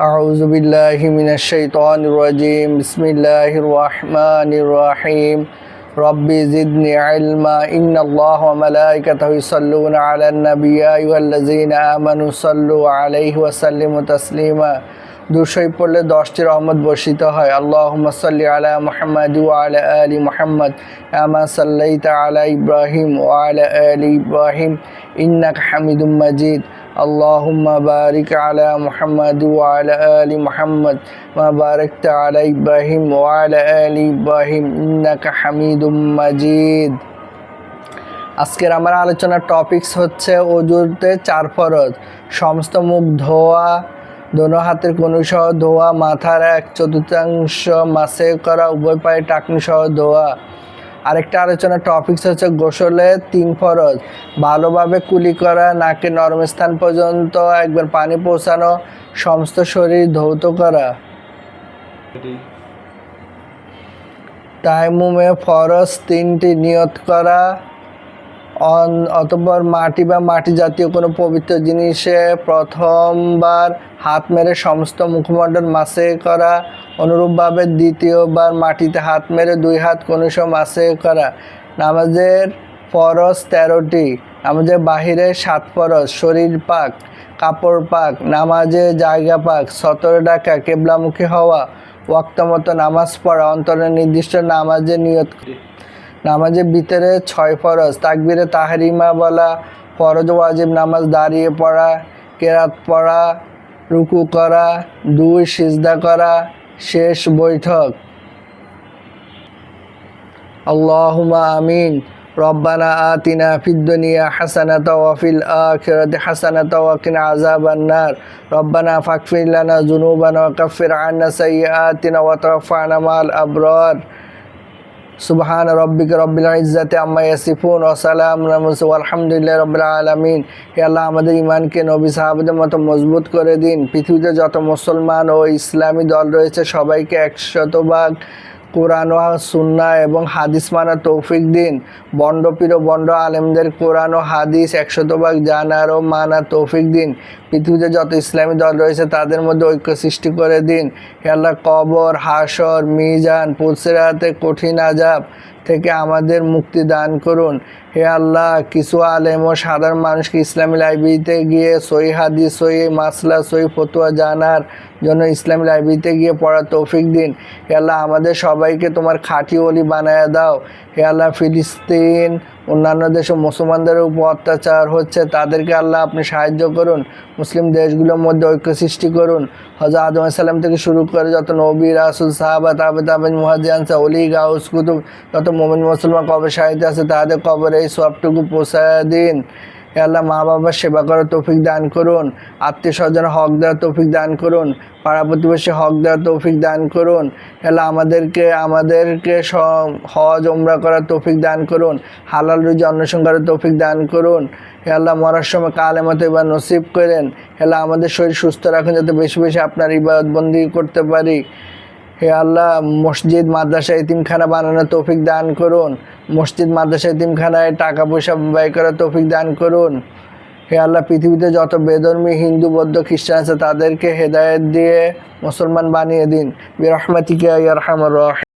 أعوذ بالله من الشيطان الرجيم بسم الله الرحمن الرحيم رب زدني علما إن الله وملائكته يصلون على النبي يا أيها الذين آمنوا صلوا عليه وسلموا تسليما দুশোই পড়লে 10টি রহমত বর্ষিত হয়। আল্লাহুম্মা সাল্লি আলা মুহাম্মাদ ওয়া আলা আলি মুহাম্মাদ কামা সাল্লাইতা আলা ইব্রাহিম ওয়া আলা আলি ইব্রাহিম ইন্নাকা হামিদুম মাজিদ। আল্লাহুম্মা বারিক আলা মুহাম্মাদ ওয়া আলা আলি মুহাম্মাদ মা বারাকতা আলা ইব্রাহিম ওয়া আলা আলি ইব্রাহিম ইন্নাকা হামিদুম মাজিদ। আজকের আমার আলোচনার টপিকস হচ্ছে ওযুতে 4 ফরজ। সমস্ত মুখ ধোয়া, দোনো হাতের কনুই সহ ধোয়া, মাথার 1/4 মাসে করা, উভয় পায়ে টাকনি সহ ধোয়া। আরেকটা আলোচনার টপিকস হচ্ছে গোসলে 3 ফরজ। ভালোভাবে কুলি করা, নাকে নরম স্থান পর্যন্ত একবার পানি পৌঁছানো, সমস্ত শরীর ধৌত করা। তায়াম্মুমে ফরজ 3টি নিয়ত করা, অতঃপর মাটি বা মাটি জাতীয় কোনো পবিত্র জিনিসে প্রথমবার হাত মেরে সমস্ত মুখমণ্ডল মাসে করা, অনুরূপভাবে দ্বিতীয়বার মাটিতে হাত মেরে 2 হাত কনুই মাসে করা। নামাজের ফরজ 13টি। নামাজের বাহিরে 7 ফরজ। শরীর পাক, কাপড় পাক, নামাজের জায়গা পাক, সতর ডাকা, কেবলামুখী হওয়া, ওয়াক্ত মতো নামাজ পড়া, অন্তরে নির্দিষ্ট নামাজের নিয়ত। নামাজের ভিতরে 6 ফরজ। তাকবীরে তাহরিমা বলা, ফরজ ওয়াজিব নামাজ দাঁড়িয়ে পড়া, কেরাত পড়া, রুকু করা, 2 সিজদা করা, শেষ বৈঠক। আল্লাহুম্মা আমিন। রব্বানা আতিনা ফিদ দুনিয়া হাসানাতাও ওয়া ফিল আখিরাতি হাসানাতাও ওয়া কিনা আযাবান নার। রব্বানা ফাগফির লানা যুনুবানা ওয়া কাফির আন্না সাইয়্যাতিনা ওয়া তাওফানা মাল আবরার। সুবহান রব্বিকা রব্বিল ইজ্জাতি আম্মা ইয়াসিফুন ওয়া সালামুন আলাল মুরসালিন আলহামদুলিল্লাহি রাব্বিল আলামিন। হে আল্লাহ, আমাদের ঈমানকে নবী সাহাবাদের মতো মজবুত করে দিন। পৃথিবীতে যত মুসলমান ও ইসলামী দল রয়েছে সবাইকে 100% কোরআন ও সুন্নাহ এবং হাদিস মানার তৌফিক দিন। বন্ড পীর ও বন্ড আলেমদের কোরআন ও হাদিস 100% জানার ও মানার তৌফিক দিন। পৃথিবীতে যত ইসলামী দল রয়েছে তাদের মধ্যে ঐক্য সৃষ্টি করে দিন। হে আল্লাহ, কবর, হাসর, মিজান, পুলসিরাতে কঠিন আযাব থেকে আমাদের মুক্তি দান করুন। হে আল্লাহ, কিছু আলেম ও সাধারণ মানুষকে ইসলামী লাইব্রেরিতে গিয়ে সহি হাদিস, সহি মাসলা, সহি ফতোয়া জানার জন্য ইসলামী লাইব্রেরিতে গিয়ে পড়ার তৌফিক দিন। হে আল্লাহ, আমাদের সবাইকে তোমার খাঁটি ওলি বানায় দাও। হে আল্লাহ, ফিলিস্তিন অন্যান্য দেশে মুসলমানদের উপর অত্যাচার হচ্ছে, তাদেরকে আল্লাহ আপনি সাহায্য করুন। মুসলিম দেশগুলোর মধ্যে ঐক্য সৃষ্টি করুন। হযরত আদম আলাইহিস সালাম থেকে শুরু করে যত নবী, রাসূল, সাহাবা, তাবেঈন, মুহাজির, আনসার, ওলি, গাউস, কুতুব, যত মুমিন মুসলমান কবর সাহিত্যে আছে তাদের কবরে এই সবটুকু পৌঁছায় দিন। হে আল্লাহ, মা বাবার সেবা করার তৌফিক দান করুন। আত্মীয় স্বজনের হক দেওয়ার তৌফিক দান করুন। পাড়া প্রতিবেশী হক দেওয়ার তৌফিক দান করুন। হে আল্লাহ, আমাদেরকে হজ উমরা করার তৌফিক দান করুন। হালাল রুজি অন্বেষণ করার তৌফিক দান করুন। হে আল্লাহ, মরার সময় কালেমা তয়্যিবা নসিব করেন। হে আল্লাহ, আমাদের শরীর সুস্থ রাখুন যাতে বেশি বেশি আপনার ইবাদত বন্দি করতে পারি। হে আল্লাহ, মসজিদ, মাদ্রাসা, এতিমখানা বানানোর তৌফিক দান করুন। মসজিদ, মাদ্রাসা, এতিমখানায় টাকা পয়সা ব্যয় করার তৌফিক দান করুন। হে আল্লাহ, পৃথিবীতে যত বেধর্মী হিন্দু, বৌদ্ধ, খ্রিস্টান আছে তাদেরকে হেদায়েত দিয়ে মুসলমান বানিয়ে দিন। বিরহমাতিকা ইয়া আরহামার রাহিমিন।